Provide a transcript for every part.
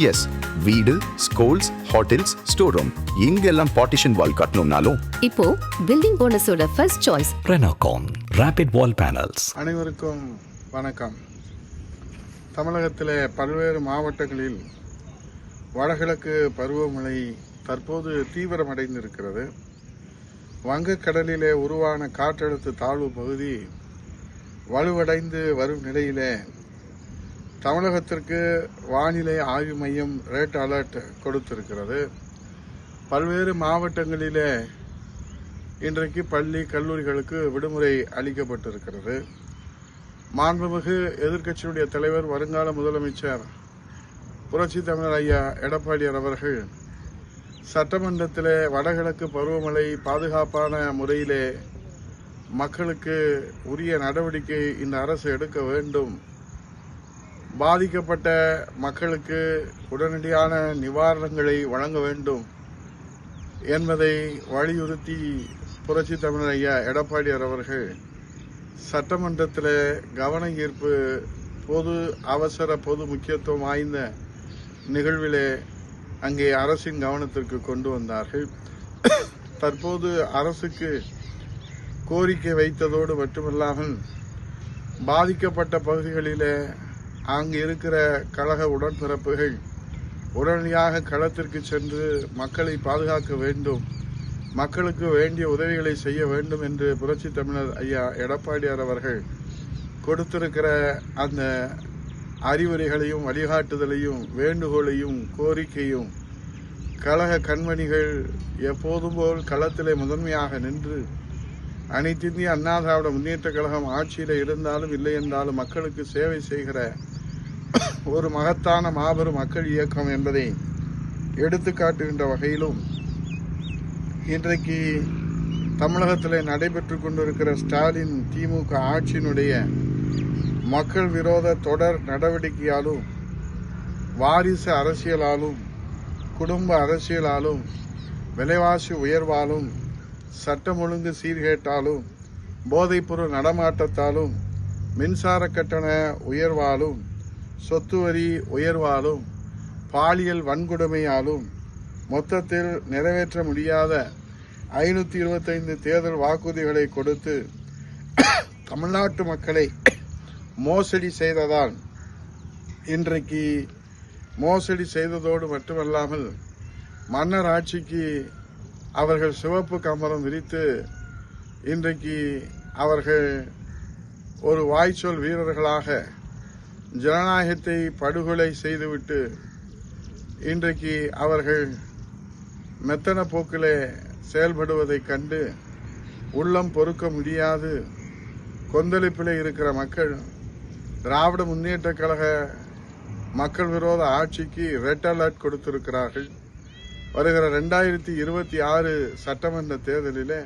S, வீடு, schools, hotels, store room இங்கெல்லாம் partition wall கட்டணும்னாலும் இப்போ பில்டிங் போனஸோட first choice Renocon rapid wall panels. அனைவருக்கும் வணக்கம். தமிழகத்திலே பல்வேறு மாவட்டங்களில் வடகிழக்கு பருவமழை தற்போது தீவிரமடைந்திருக்கிறது. வங்கக்கடலிலே உருவான காற்றழுத்த தாழ்வு பகுதி வலுவடைந்து வரும் நிலையிலே தமிழகத்திற்கு வானிலை ஆய்வு மையம் ரெட் அலர்ட் கொடுத்திருக்கிறது. பல்வேறு மாவட்டங்களிலே இன்றைக்கு பள்ளி கல்லூரிகளுக்கு விடுமுறை அளிக்கப்பட்டிருக்கிறது. மாண்புமிகு எதிர்க்கட்சியுடைய தலைவர் வருங்கால முதலமைச்சர் புரட்சி தமிழர் ஐயா எடப்பாடியார் அவர்கள் சட்டமன்றத்திலே வடகிழக்கு பருவமழை பாதுகாப்பான முறையிலே மக்களுக்கு உரிய நடவடிக்கை இந்த அரசு எடுக்க வேண்டும், பாதிக்கப்பட்ட மக்களுக்கு உடனடியான நிவாரணங்களை வழங்க வேண்டும் என்பதை வலியுறுத்தி புரட்சி தமிழர் ஐயா எடப்பாடியார் அவர்கள் சட்டமன்றத்தில் கவன ஈர்ப்பு பொது முக்கியத்துவம் வாய்ந்த நிகழ்விலே அங்கே அரசின் கவனத்திற்கு கொண்டு வந்தார்கள். தற்போது அரசுக்கு கோரிக்கை வைத்ததோடு மட்டுமல்லாமல் பாதிக்கப்பட்ட பகுதிகளிலே அங்கு இருக்கிற கழக உடன்பிறப்புகள் உடனடியாக களத்திற்கு சென்று மக்களை பாதுகாக்க வேண்டும், மக்களுக்கு வேண்டிய உதவிகளை செய்ய வேண்டும் என்று புரட்சி தமிழர் ஐயா எடப்பாடியார் அவர்கள் கொடுத்திருக்கிற அந்த அறிவுரைகளையும் வழிகாட்டுதலையும் வேண்டுகோளையும் கோரிக்கையும் கழக கண்மணிகள் எப்போதும் போல் களத்திலே முதன்மையாக நின்று அனைத்திந்திய அண்ணா திராவிட முன்னேற்ற கழகம் ஆட்சியில் இருந்தாலும் இல்லை என்றாலும் மக்களுக்கு சேவை செய்கிற ஒரு மகத்தான மாபெரும் மக்கள் இயக்கம் என்பதை எடுத்துக்காட்டுகின்ற வகையிலும் இன்றைக்கு தமிழகத்தில் நடைபெற்றுக் கொண்டிருக்கிற ஸ்டாலின் திமுக ஆட்சியினுடைய மக்கள் விரோத தொடர் நடவடிக்கையாலும் வாரிசு அரசியலாலும் குடும்ப அரசியலாலும் விலைவாசி உயர்வாலும் சட்டம் ஒழுங்கு சீர்கேட்டாலும் போதைப்பொருள் நடமாட்டத்தாலும் மின்சார கட்டண உயர்வாலும் சொத்து வரி உயர்வாலும் பாலியல் வன்கொடுமையாலும் மொத்தத்தில் நிறைவேற்ற முடியாத 525 தேர்தல் வாக்குறுதிகளை கொடுத்து தமிழ்நாட்டு மக்களை மோசடி செய்ததால் இன்றைக்கு மோசடி செய்ததோடு மட்டுமல்லாமல் மன்னர் ஆட்சிக்கு அவர்கள் சிவப்பு கம்பளம் விரித்து இன்றைக்கு அவர்கள் ஒரு வாய்ச்சொல் வீரர்களாக ஜனநாயகத்தை படுகொலை செய்துவிட்டு இன்றைக்கு அவர்கள் மெத்தன போக்கிலே செயல்படுவதைக் கண்டு உள்ளம் பொறுக்க முடியாது கொந்தளிப்பிலே இருக்கிற மக்கள் திராவிட முன்னேற்ற கழக மக்கள் விரோத ஆட்சிக்கு ரெட் அலர்ட் கொடுத்திருக்கிறார்கள். வருகிற 2026 சட்டமன்ற தேர்தலிலே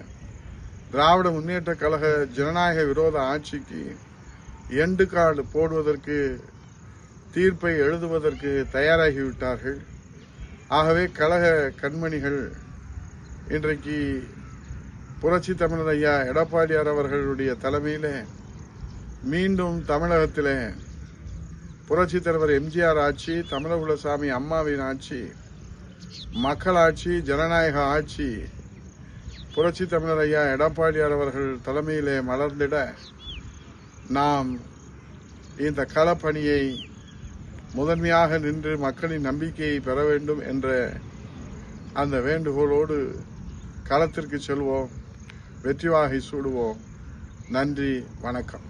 திராவிட முன்னேற்ற கழக ஜனநாயக விரோத ஆட்சிக்கு எண்டு கார்டு போடுவதற்கு தீர்ப்பை எழுதுவதற்கு தயாராகிவிட்டார்கள். ஆகவே கழக கண்மணிகள் இன்றைக்கு புரட்சி தமிழர் ஐயா எடப்பாடியார் அவர்களுடைய தலைமையிலே மீண்டும் தமிழகத்திலே புரட்சி தலைவர் எம்ஜிஆர் ஆட்சி, தமிழகுலசாமி அம்மாவின் ஆட்சி, மக்களாட்சி, ஜனநாயக ஆட்சி புரட்சி தமிழர் ஐயா எடப்பாடியார் அவர்கள் தலைமையிலே மலர்ந்திட நாம் இந்த களப்பணியை முதன்மையாக நின்று மக்களின் நம்பிக்கையை பெற வேண்டும் என்ற அந்த வேண்டுகோளோடு களத்திற்கு செல்வோம், வெற்றி வாகை சூடுவோம். நன்றி, வணக்கம்.